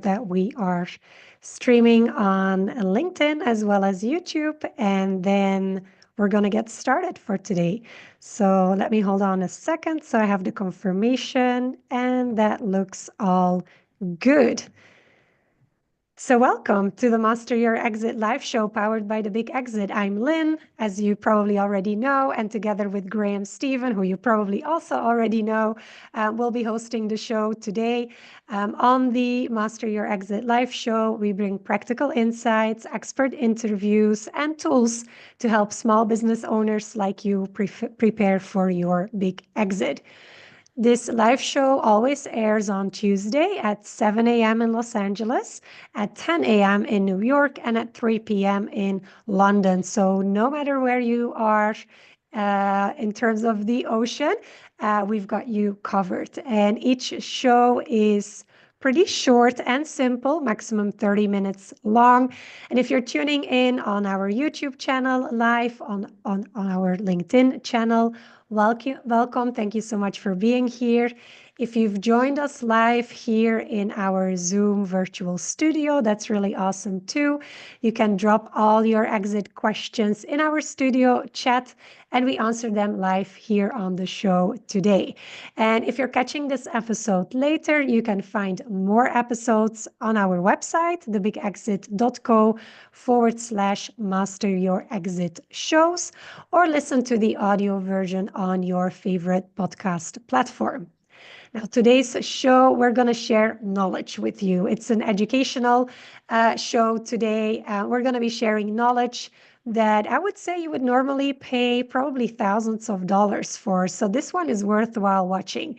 that we are streaming on LinkedIn as well as YouTube. And then we're going to get started for today. So let me hold on a second. So I have the confirmation, and that looks all good. So welcome to the Master Your Exit live show powered by The Big Exit. I'm Lynn, as you probably already know, and together with Graham Stephen, who you probably also already know, we'll be hosting the show today. On the Master Your Exit live show, we bring practical insights, expert interviews, and tools to help small business owners like you prepare for your big exit. This live show always airs on Tuesday at 7 a.m. in Los Angeles, at 10 a.m. in New York, and at 3 p.m. in London. So no matter where you are in terms of the ocean, we've got you covered. And each show is pretty short and simple, maximum 30 minutes long. And if you're tuning in on our YouTube channel, live on our LinkedIn channel, welcome. Thank you so much for being here. If you've joined us live here in our Zoom virtual studio, that's really awesome too. You can drop all your exit questions in our studio chat, and we answer them live here on the show today. And if you're catching this episode later, you can find more episodes on our website, thebigexit.co/master your exit shows, or listen to the audio version on your favorite podcast platform. Now, today's show, we're going to share knowledge with you. It's an educational show today. We're going to be sharing knowledge that I would say you would normally pay probably thousands of dollars for. So this one is worthwhile watching.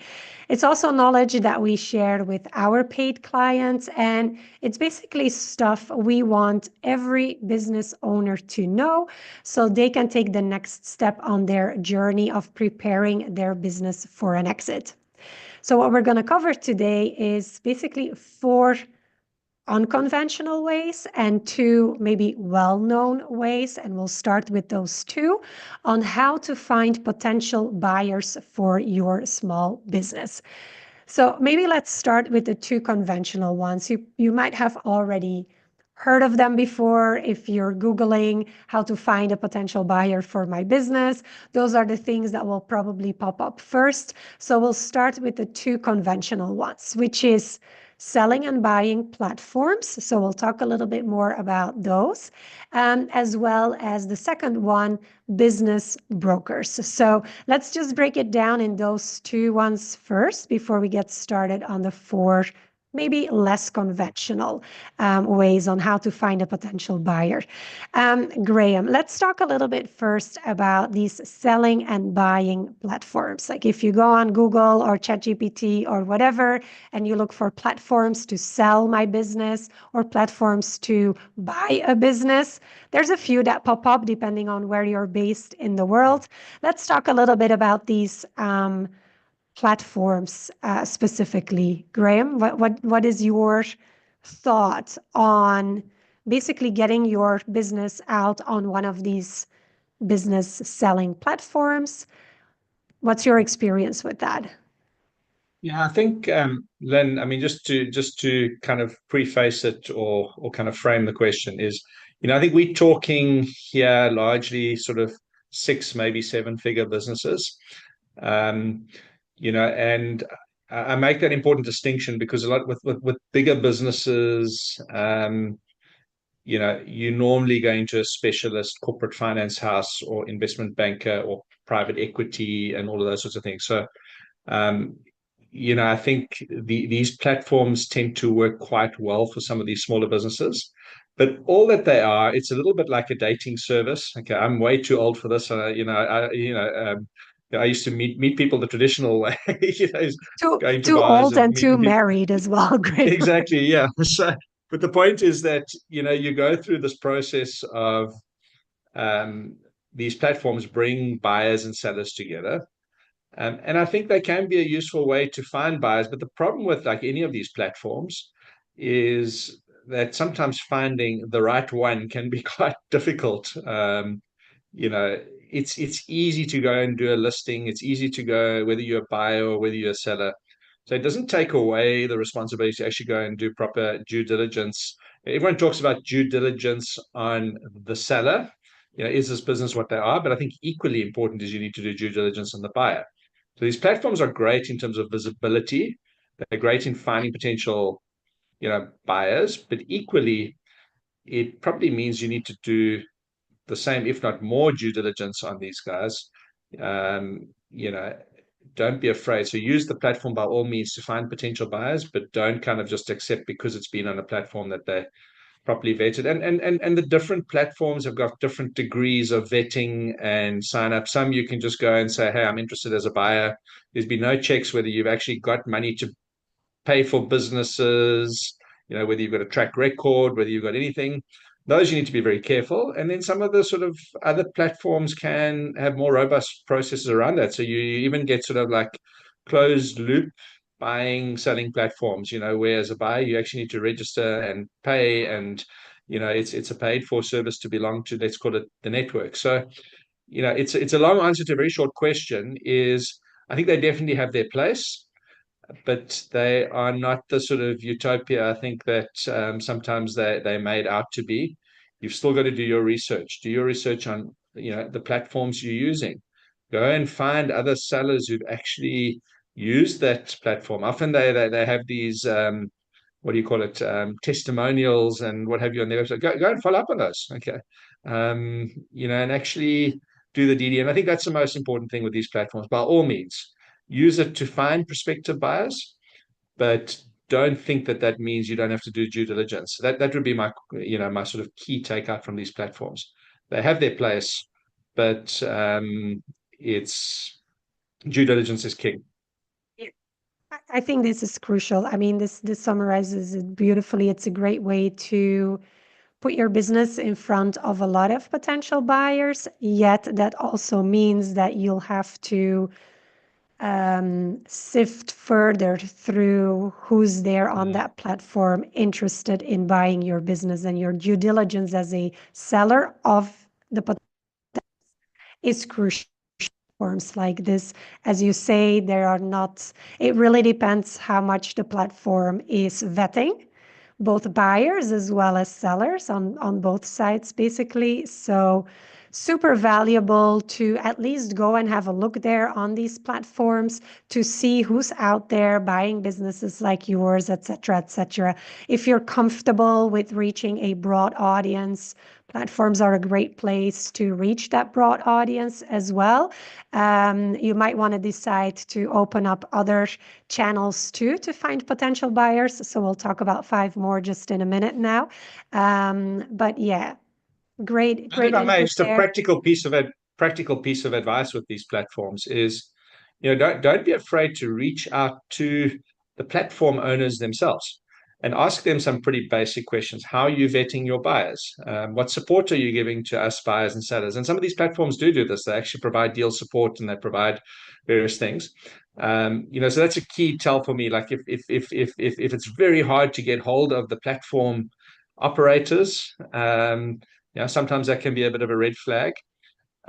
It's also knowledge that we share with our paid clients, and it's basically stuff we want every business owner to know so they can take the next step on their journey of preparing their business for an exit. So what we're going to cover today is basically 4 unconventional ways and 2 maybe well-known ways, and we'll start with those 2 on how to find potential buyers for your small business. So maybe let's start with the 2 conventional ones. You might have already heard of them before. If you're Googling how to find a potential buyer for my business, those are the things that will probably pop up first. So we'll start with the 2 conventional ones, which is selling and buying platforms. So we'll talk a little bit more about those, as well as the second one, business brokers. So let's just break it down in those 2 ones first before we get started on the 4 maybe less conventional ways on how to find a potential buyer. Graham, let's talk a little bit first about these selling and buying platforms. Like if you go on Google or ChatGPT or whatever, and you look for platforms to sell my business or platforms to buy a business, there's a few that pop up depending on where you're based in the world. Let's talk a little bit about these platforms specifically. Graham, what is your thought on basically getting your business out on one of these business selling platforms? What's your experience with that? Yeah, I think, Lynn, I mean, just to kind of preface it or kind of frame the question is, I think we're talking here largely sort of 6, maybe 7-figure businesses. And I make that important distinction because a lot with bigger businesses, you're normally going to a specialist corporate finance house or investment banker or private equity and all of those sorts of things. So, I think these platforms tend to work quite well for some of these smaller businesses. But all that they are, it's a little bit like a dating service. Okay, I'm way too old for this. I used to meet people the traditional way, going to Too bars old and and too meeting people. married as well, Graham. Exactly, yeah. So, but the point is that you go through this process of these platforms bring buyers and sellers together, and I think they can be a useful way to find buyers. But the problem with like any of these platforms is that sometimes finding the right one can be quite difficult. It's easy to go and do a listing. It's easy to go whether you're a buyer or whether you're a seller. So it doesn't take away the responsibility to actually go and do proper due diligence. Everyone talks about due diligence on the seller. Is this business what they are? But I think equally important is you need to do due diligence on the buyer. So these platforms are great in terms of visibility. They're great in finding potential, buyers, but equally, it probably means you need to do the same, if not more, due diligence on these guys. Um, you know, don't be afraid. So use the platform by all means to find potential buyers, but don't kind of just accept because it's been on a platform that they're properly vetted. And the different platforms have got different degrees of vetting and sign up. Some you can just go and say, hey, I'm interested as a buyer. There's been no checks whether you've actually got money to pay for businesses, whether you've got a track record, whether you've got anything. Those you need to be very careful. And then some of the sort of other platforms can have more robust processes around that. So you even get sort of like closed loop buying, selling platforms, where as a buyer, you actually need to register and pay. And, it's a paid for service to belong to, let's call it the network. So, it's a long answer to a very short question is I think they definitely have their place, but they are not the sort of utopia I think that sometimes they're made out to be. You've still got to do your research. Do your research on the platforms you're using. Go and find other sellers who've actually used that platform. Often they have these what do you call it, testimonials and what have you on their website. Go and follow up on those. Okay, and actually do the DD. And I think that's the most important thing with these platforms. By all means, use it to find prospective buyers, but don't think that that means you don't have to do due diligence. That would be my my sort of key takeout from these platforms. They have their place, but it's due diligence is king. Yeah. I think this is crucial. I mean, this summarizes it beautifully. It's a great way to put your business in front of a lot of potential buyers, yet that also means that you'll have to sift further through who's there on Mm. that platform interested in buying your business, and your due diligence as a seller of the is crucial. Platforms like this, as you say, there are not, it really depends how much the platform is vetting both buyers as well as sellers on both sides, basically. So super valuable to at least go and have a look there on these platforms to see who's out there buying businesses like yours, et cetera, et cetera. If you're comfortable with reaching a broad audience, platforms are a great place to reach that broad audience as well. You might want to decide to open up other channels too to find potential buyers. So we'll talk about 5 more just in a minute now. But yeah, great, And if great I may, input just a there. practical piece of advice with these platforms is, don't be afraid to reach out to the platform owners themselves and ask them some pretty basic questions. How are you vetting your buyers? What support are you giving to us buyers and sellers? And some of these platforms do this. They actually provide deal support and they provide various things. So that's a key tell for me. Like if it's very hard to get hold of the platform operators, sometimes that can be a bit of a red flag.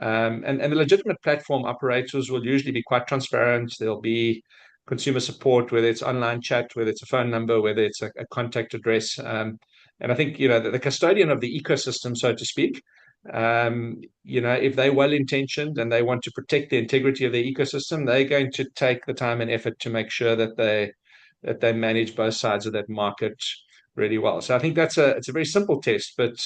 And the legitimate platform operators will usually be quite transparent. There'll be consumer support, whether it's online chat, whether it's a phone number, whether it's a contact address. And I think, the custodian of the ecosystem, so to speak, if they're well intentioned and they want to protect the integrity of their ecosystem, they're going to take the time and effort to make sure that they manage both sides of that market really well. So I think it's a very simple test, but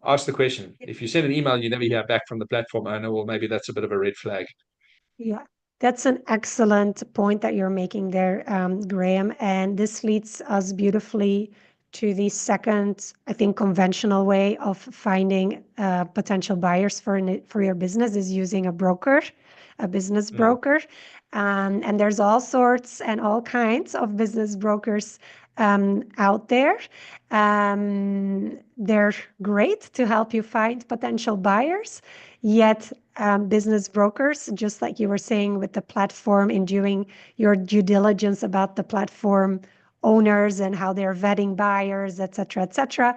ask the question. If you send an email, you never hear back from the platform owner, well, maybe that's a bit of a red flag. Yeah, that's an excellent point that you're making there, Graham. And this leads us beautifully to the second, I think, conventional way of finding potential buyers for your business is using a broker, a business Mm. broker. And there's all sorts and all kinds of business brokers out there. They're great to help you find potential buyers, yet business brokers, just like you were saying with the platform, in doing your due diligence about the platform owners and how they're vetting buyers, et cetera, et cetera.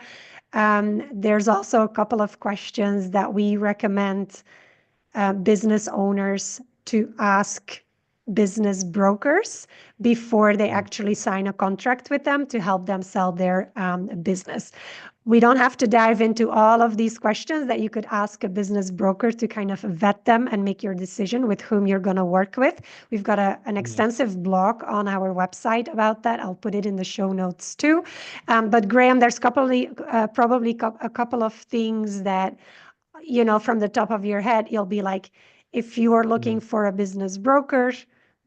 There's also a couple of questions that we recommend business owners to ask business brokers before they actually sign a contract with them to help them sell their business. We don't have to dive into all of these questions that you could ask a business broker to kind of vet them and make your decision with whom you're going to work with. We've got an extensive blog on our website about that. I'll put it in the show notes too. But Graham, there's probably a couple of things that, from the top of your head, you'll be like, if you are looking for a business broker,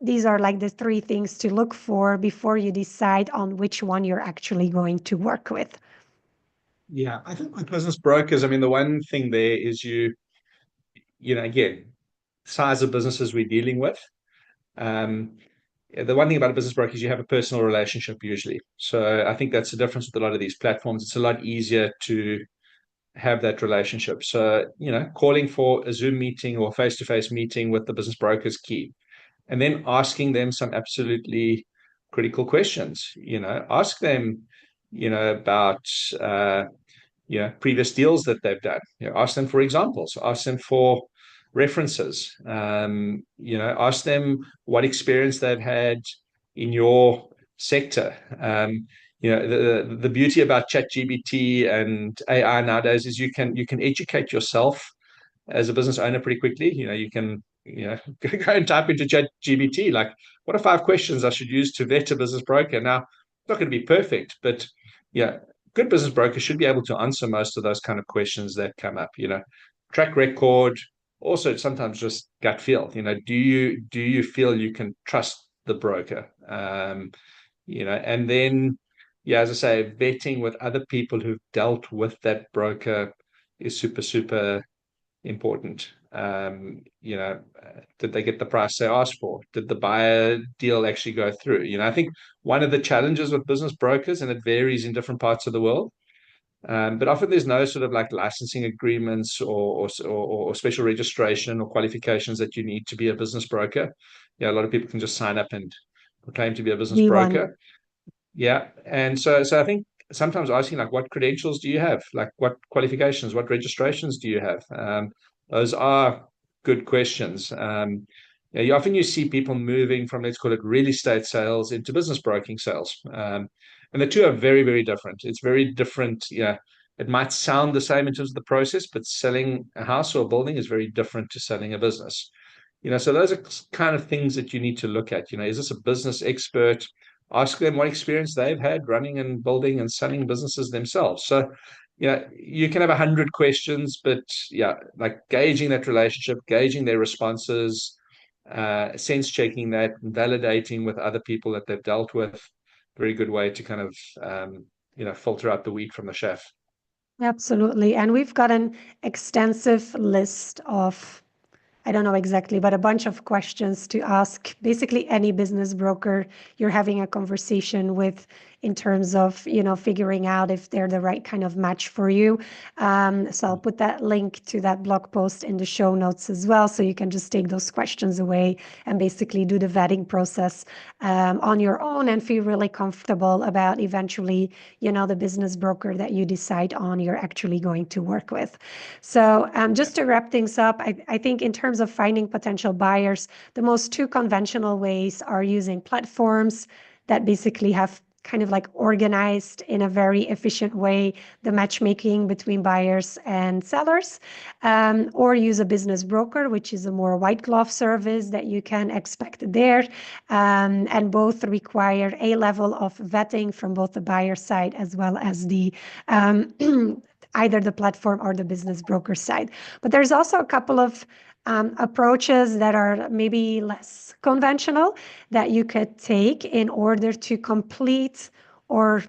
these are like the 3 things to look for before you decide on which one you're actually going to work with. Yeah, I think with business brokers, I mean, the one thing there is again, size of businesses we're dealing with. The one thing about a business broker is you have a personal relationship usually. So I think that's the difference with a lot of these platforms. It's a lot easier to have that relationship. So, calling for a Zoom meeting or face-to-face meeting with the business broker is key. And then asking them some absolutely critical questions. Ask them, about previous deals that they've done. Ask them for examples. Ask them for references. Ask them what experience they've had in your sector. The beauty about ChatGPT and AI nowadays is you can educate yourself as a business owner pretty quickly. You can go and type into ChatGPT like, what are 5 questions I should use to vet a business broker? Now, it's not going to be perfect, but good business brokers should be able to answer most of those kind of questions that come up. Track record, also sometimes just gut feel. Do you feel you can trust the broker? And then, as I say, vetting with other people who've dealt with that broker is super, super important. Did they get the price they asked for? Did the buyer deal actually go through? I think one of the challenges with business brokers, and it varies in different parts of the world, but often there's no sort of like licensing agreements or special registration or qualifications that you need to be a business broker. A lot of people can just sign up and claim to be a business broker. Yeah. And so I think sometimes asking like, what credentials do you have? Like what qualifications, what registrations do you have? Those are good questions. You see people moving from, let's call it real estate sales into business broking sales. And the two are very, very different. It's very different. It might sound the same in terms of the process, but selling a house or a building is very different to selling a business. So those are kind of things that you need to look at. Is this a business expert? Ask them what experience they've had running and building and selling businesses themselves. So, you can have 100 questions, but like gauging that relationship, gauging their responses, sense checking that, validating with other people that they've dealt with. Very good way to kind of, filter out the wheat from the chaff. Absolutely. And we've got an extensive list of, I don't know exactly, but a bunch of questions to ask basically any business broker you're having a conversation with in terms of, figuring out if they're the right kind of match for you. So I'll put that link to that blog post in the show notes as well. So you can just take those questions away and basically do the vetting process on your own and feel really comfortable about eventually, the business broker that you decide on you're actually going to work with. So just to wrap things up, I think in terms of finding potential buyers, the most 2 conventional ways are using platforms that basically have kind of like organized in a very efficient way the matchmaking between buyers and sellers, or use a business broker, which is a more white glove service that you can expect there. And both require a level of vetting from both the buyer side as well as the either the platform or the business broker side. But there's also a couple of approaches that are maybe less conventional that you could take in order to complete or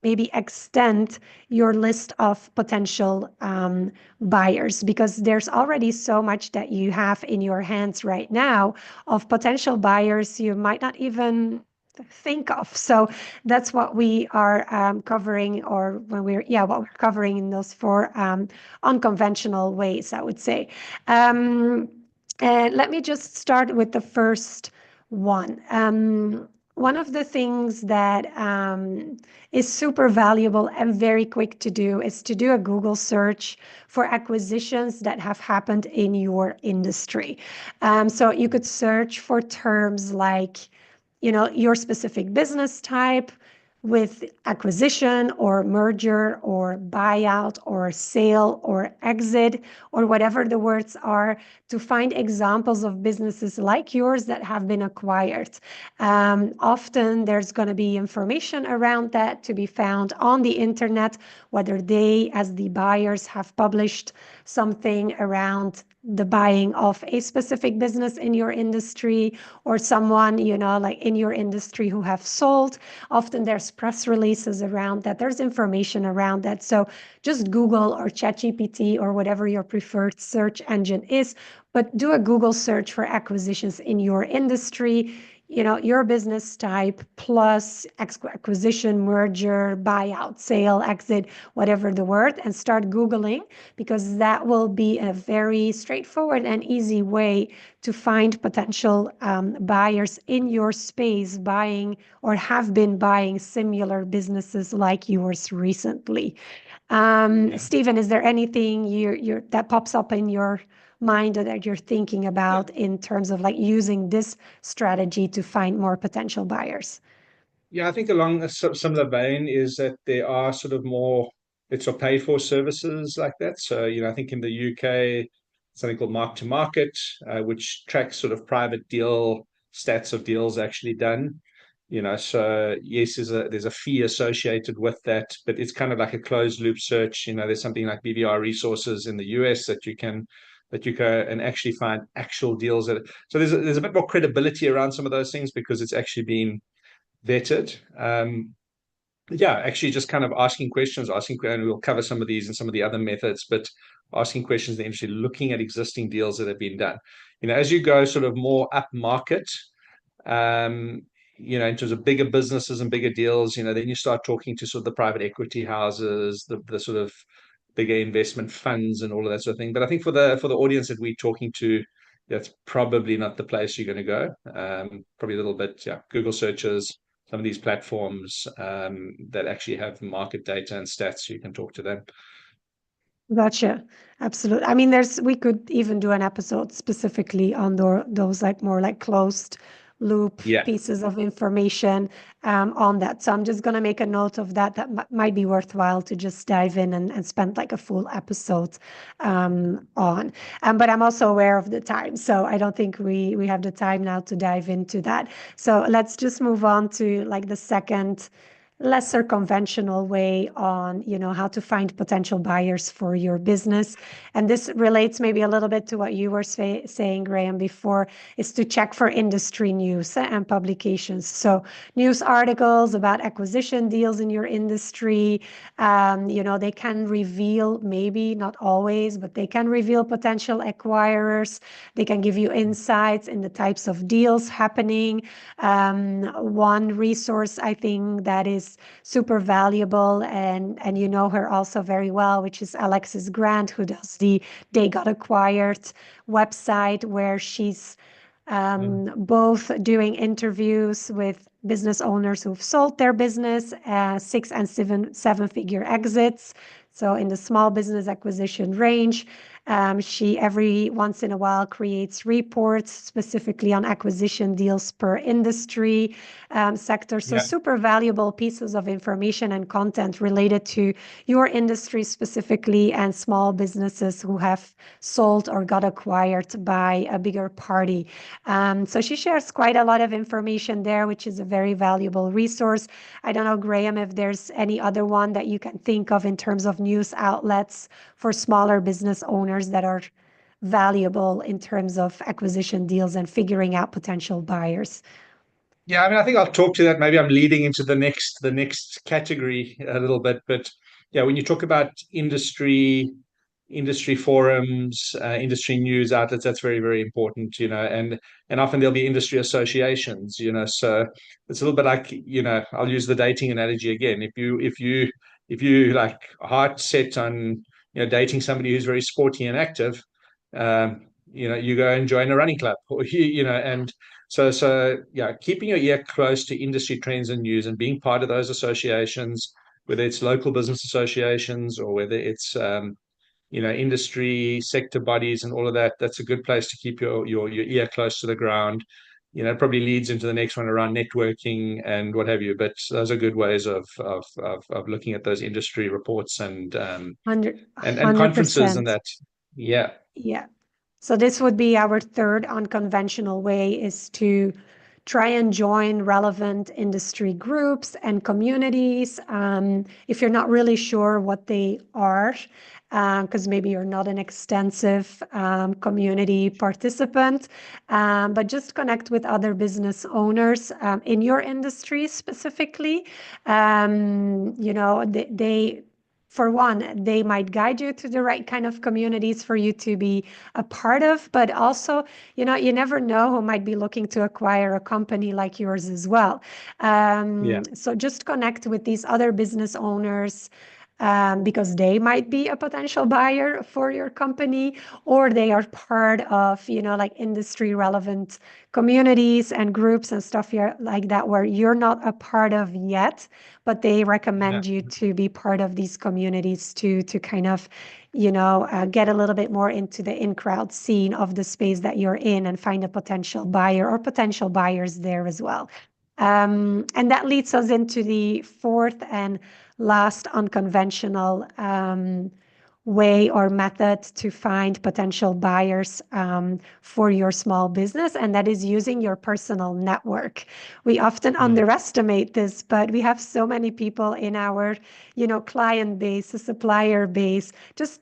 maybe extend your list of potential buyers, because there's already so much that you have in your hands right now of potential buyers you might not even think of. So that's what we are covering, or what we're covering in those 4 unconventional ways, I would say. And let me just start with the first one. one of the things that is super valuable and very quick to do is to do a Google search for acquisitions that have happened in your industry. So you could search for terms like, your specific business type, with acquisition or merger or buyout or sale or exit or whatever the words are, to find examples of businesses like yours that have been acquired. Often there's going to be information around that to be found on the internet, whether they, as the buyers, have published something around the buying of a specific business in your industry, or someone, like in your industry who have sold. Often there's press releases around that, there's information around that. So just Google or ChatGPT or whatever your preferred search engine is, but do a Google search for acquisitions in your industry, your business type, plus acquisition, merger, buyout, sale, exit, whatever the word, and start Googling, because that will be a very straightforward and easy way to find potential buyers in your space buying or have been buying similar businesses like yours recently. Stephen, is there anything that pops up in your mind that you're thinking about in terms of like using this strategy to find more potential buyers? Yeah, I think along some of the vein is that there are sort of more, it's a paid for services like that. So, I think in the UK, something called Mark to Market, which tracks sort of private deal stats of deals actually done. So yes, there's a fee associated with that, but it's kind of like a closed loop search. There's something like BVR resources in the US that you go and actually find actual deals so there's a bit more credibility around some of those things because it's actually been vetted. Yeah, actually just kind of asking questions, and we'll cover some of these and some of the other methods, but asking questions and actually looking at existing deals that have been done. As you go sort of more up market, in terms of bigger businesses and bigger deals, then you start talking to sort of the private equity houses, the sort of bigger investment funds and all of that sort of thing. But I think for the audience that we're talking to, that's probably not the place you're going to go. Probably a little bit, yeah, Google searches, some of these platforms that actually have market data and stats, so you can talk to them. Gotcha. Absolutely. I mean, we could even do an episode specifically on those like more like closed loop Yeah. pieces of information on that. So I'm just going to make a note of that. That might be worthwhile to just dive in and spend like a full episode on. But I'm also aware of the time, so I don't think we have the time now to dive into that. So let's just move on to like the second lesser conventional way on how to find potential buyers for your business. And this relates maybe a little bit to what you were saying, Graham, before, is to check for industry news and publications. So news articles about acquisition deals in your industry, they can reveal, maybe not always, but they can reveal potential acquirers. They can give you insights in the types of deals happening. One resource I think that is super valuable, and you know her also very well, which is Alexis Grant, who does the They Got Acquired website, where she's both doing interviews with business owners who've sold their business, 6 and 7-figure exits, so in the small business acquisition range. She every once in a while creates reports specifically on acquisition deals per industry sector. So super valuable pieces of information and content related to your industry specifically, and small businesses who have sold or got acquired by a bigger party. So she shares quite a lot of information there, which is a very valuable resource. I don't know, Graham, if there's any other one that you can think of in terms of news outlets for smaller business owners that are valuable in terms of acquisition deals and figuring out potential buyers. Yeah, I mean, I think I'll talk to that. Maybe I'm leading into the next category a little bit, but yeah, when you talk about industry forums, industry news outlets, that's very, very important, and often there'll be industry associations, so it's a little bit like, I'll use the dating analogy again. If you like heart set on, dating somebody who's very sporty and active, you go and join a running club, or and So yeah, keeping your ear close to industry trends and news and being part of those associations, whether it's local business associations or whether it's industry sector bodies and all of that, that's a good place to keep your ear close to the ground. It probably leads into the next one around networking and what have you. But those are good ways of looking at those industry reports and conferences and 100%. that. Yeah. Yeah. So this would be our third unconventional way, is to try and join relevant industry groups and communities. If you're not really sure what they are, because maybe you're not an extensive community participant, but just connect with other business owners in your industry specifically. They for one, they might guide you to the right kind of communities for you to be a part of, but also, you never know who might be looking to acquire a company like yours as well. Yeah. So just connect with these other business owners, because they might be a potential buyer for your company, or they are part of, like industry relevant communities and groups and stuff here like that, where you're not a part of yet, but they Yeah. recommend you to be part of these communities to kind of, get a little bit more into the in-crowd scene of the space that you're in and find a potential buyer or potential buyers there as well. And that leads us into the fourth and last unconventional way or method to find potential buyers for your small business, and that is using your personal network. We often underestimate this, but we have so many people in our, client base, supplier base, just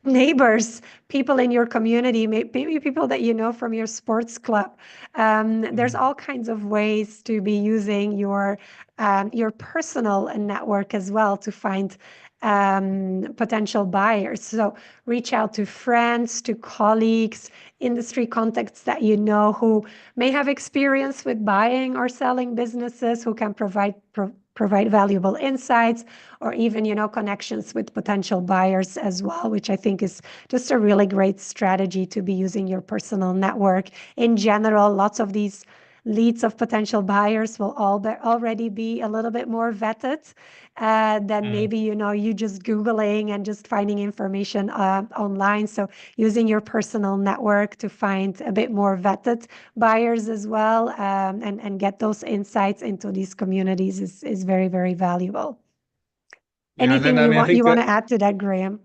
neighbors, people in your community, maybe people that you know from your sports club. There's all kinds of ways to be using your personal network as well to find potential buyers. So reach out to friends, to colleagues, industry contacts that you know who may have experience with buying or selling businesses, who can provide valuable insights, or even, connections with potential buyers as well, which I think is just a really great strategy to be using your personal network. In general, lots of these leads of potential buyers will already be a little bit more vetted than maybe, you just Googling and just finding information online. So using your personal network to find a bit more vetted buyers as well, and get those insights into these communities is very, very valuable. Yeah. And then Anything I you mean, I want think you want to add to that, Graham?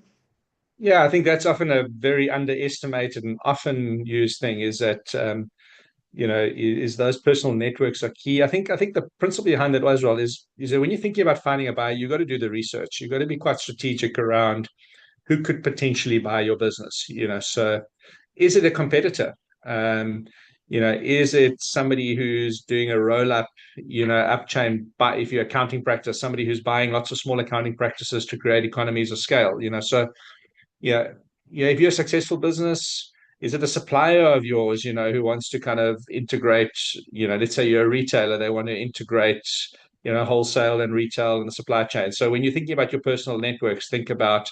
yeah, I think that's often a very underestimated and often used thing is that is those personal networks are key. I think the principle behind that as well is that when you're thinking about finding a buyer, you got to do the research. You got to be quite strategic around who could potentially buy your business. So is it a competitor? Is it somebody who's doing a roll up, up chain, but if you're accounting practice, somebody who's buying lots of small accounting practices to create economies of scale, so yeah, if you're a successful business, is it a supplier of yours, who wants to kind of integrate, let's say you're a retailer, they want to integrate, wholesale and retail and the supply chain. So when you're thinking about your personal networks, think about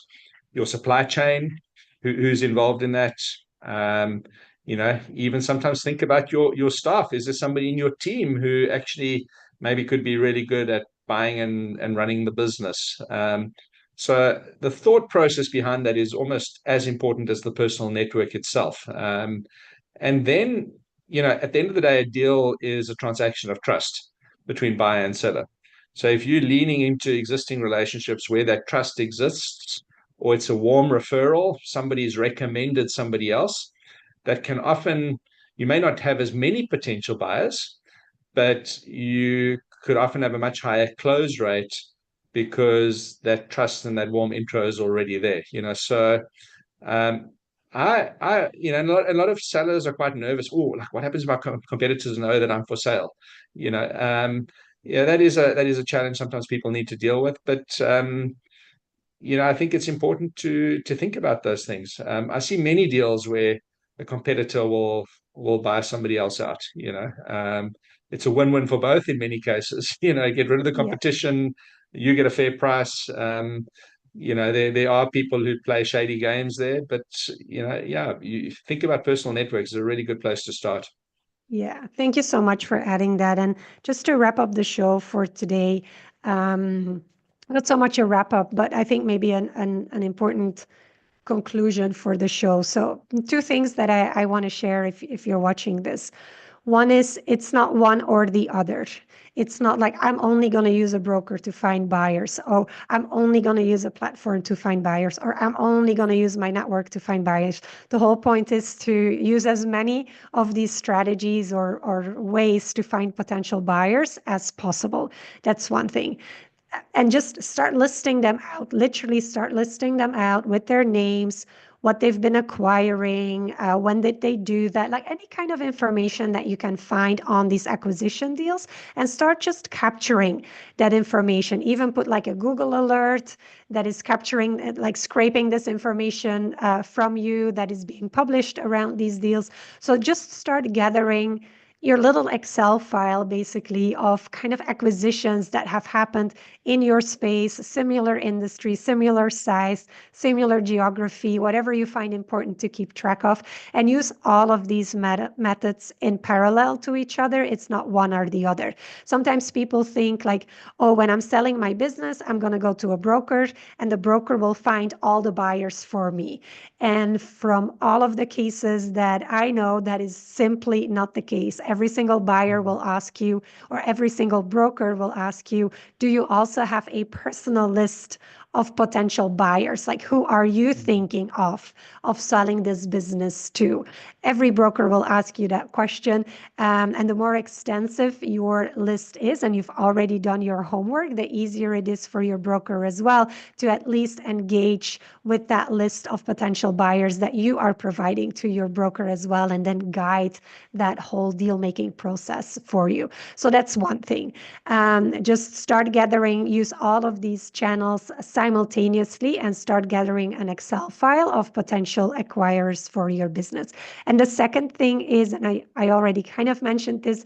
your supply chain, who's involved in that. Even sometimes think about your staff. Is there somebody in your team who actually maybe could be really good at buying and running the business? So the thought process behind that is almost as important as the personal network itself. And then, at the end of the day, a deal is a transaction of trust between buyer and seller. So if you're leaning into existing relationships where that trust exists, or it's a warm referral, somebody's recommended somebody else, that can often, you may not have as many potential buyers, but you could often have a much higher close rate because that trust and that warm intro is already there. So um, a lot of sellers are quite nervous. Oh, like what happens if my competitors know that I'm for sale? Yeah, that is a challenge sometimes people need to deal with. But I think it's important to think about those things. I see many deals where a competitor will buy somebody else out. It's a win-win for both in many cases. Get rid of the Yeah. competition, you get a fair price. There are people who play shady games there, but yeah, you think about personal networks is a really good place to start. Yeah, thank you so much for adding that. And just to wrap up the show for today, um, not so much a wrap up, but I think maybe an important conclusion for the show. So, two things that I want to share if you're watching this. One is it's not one or the other. It's not like I'm only going to use a broker to find buyers, or I'm only going to use a platform to find buyers, or I'm only going to use my network to find buyers. The whole point is to use as many of these strategies or ways to find potential buyers as possible. That's one thing. And just start listing them out, literally start listing them out with their names, what they've been acquiring, when did they do that, like any kind of information that you can find on these acquisition deals, and start just capturing that information. Even put like a Google alert that is capturing, like scraping this information from you that is being published around these deals. So just start gathering your little Excel file basically of kind of acquisitions that have happened in your space, similar industry, similar size, similar geography, whatever you find important to keep track of, and use all of these methods in parallel to each other. It's not one or the other. Sometimes people think like, oh, when I'm selling my business, I'm going to go to a broker and the broker will find all the buyers for me. And from all of the cases that I know, that is simply not the case. Every single buyer will ask you, or every single broker will ask you, do you also have a personal list of potential buyers? Like, who are you thinking of selling this business to? Every broker will ask you that question. And the more extensive your list is, and you've already done your homework, the easier it is for your broker as well to at least engage with that list of potential buyers that you are providing to your broker as well, and then guide that whole deal making process for you. So that's one thing. Just start gathering, use all of these channels simultaneously, and start gathering an Excel file of potential acquirers for your business. And the second thing is, and I already kind of mentioned this,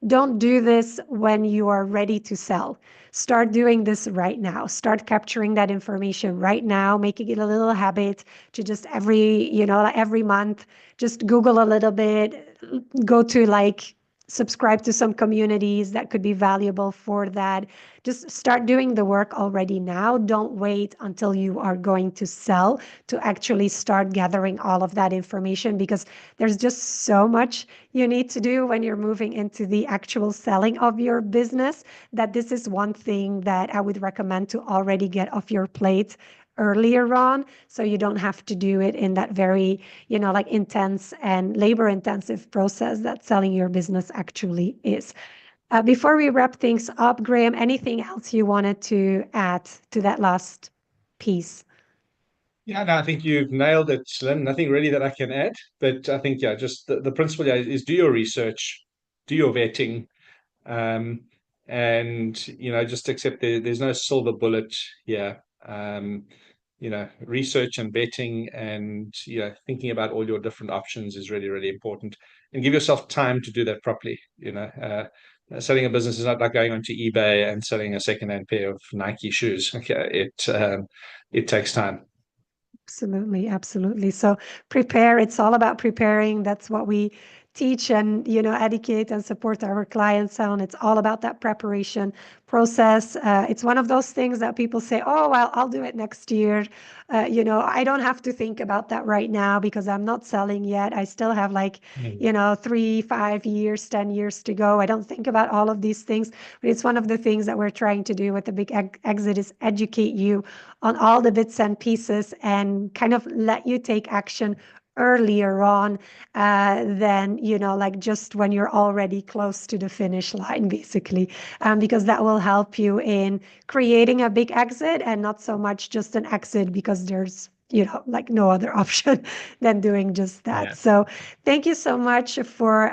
don't do this when you are ready to sell. Start doing this right now. Start capturing that information right now, making it a little habit to just every month, just Google a little bit, go to like subscribe to some communities that could be valuable for that. Just start doing the work already now. Don't wait until you are going to sell to actually start gathering all of that information, because there's just so much you need to do when you're moving into the actual selling of your business, that this is one thing that I would recommend to already get off your plate earlier on, so you don't have to do it in that very like intense and labor intensive process that selling your business actually is. Before we wrap things up, Graham, anything else you wanted to add to that last piece? Yeah, no, I think you've nailed it, Lynn. Nothing really that I can add, but I think, yeah, just the principle is do your research, do your vetting, um, and just accept there's no silver bullet here. Research and vetting, and thinking about all your different options is really, really important, and give yourself time to do that properly. Selling a business is not like going onto eBay and selling a secondhand pair of Nike shoes. Okay, it takes time. Absolutely, absolutely. So prepare. It's all about preparing. That's what we teach and educate and support our clients on. It's all about that preparation process. It's one of those things that people say, "Oh, well, I'll do it next year." I don't have to think about that right now because I'm not selling yet. I still have like Mm. 3, 5 years, 10 years to go. I don't think about all of these things, but it's one of the things that we're trying to do with the big exit is educate you on all the bits and pieces and kind of let you take action earlier on than like just when you're already close to the finish line, basically, because that will help you in creating a big exit and not so much just an exit, because there's like no other option than doing just that. Yeah. So thank you so much for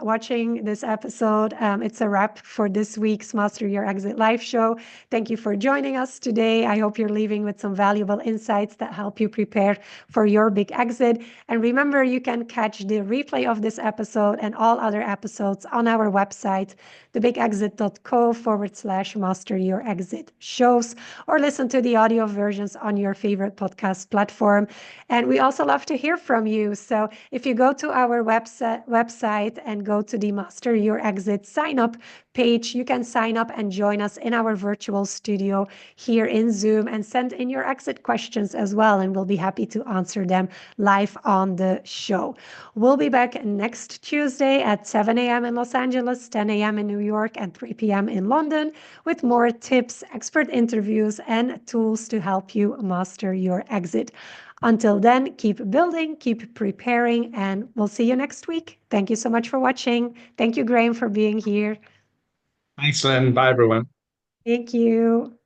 watching this episode. It's a wrap for this week's Master Your Exit live show. Thank you for joining us today. I hope you're leaving with some valuable insights that help you prepare for your big exit. And remember, you can catch the replay of this episode and all other episodes on our website, thebigexit.co/master your exit shows, or listen to the audio versions on your favorite podcast podcast platform. And we also love to hear from you. So if you go to our website and go to the Master Your Exit sign up page, you can sign up and join us in our virtual studio here in Zoom and send in your exit questions as well. And we'll be happy to answer them live on the show. We'll be back next Tuesday at 7 a.m. in Los Angeles, 10 a.m. in New York, and 3 p.m. in London with more tips, expert interviews, and tools to help you master your exit. Until then, keep building, keep preparing, and we'll see you next week. Thank you so much for watching. Thank you, Graham, for being here. Thanks, Lynn. Bye, everyone. Thank you.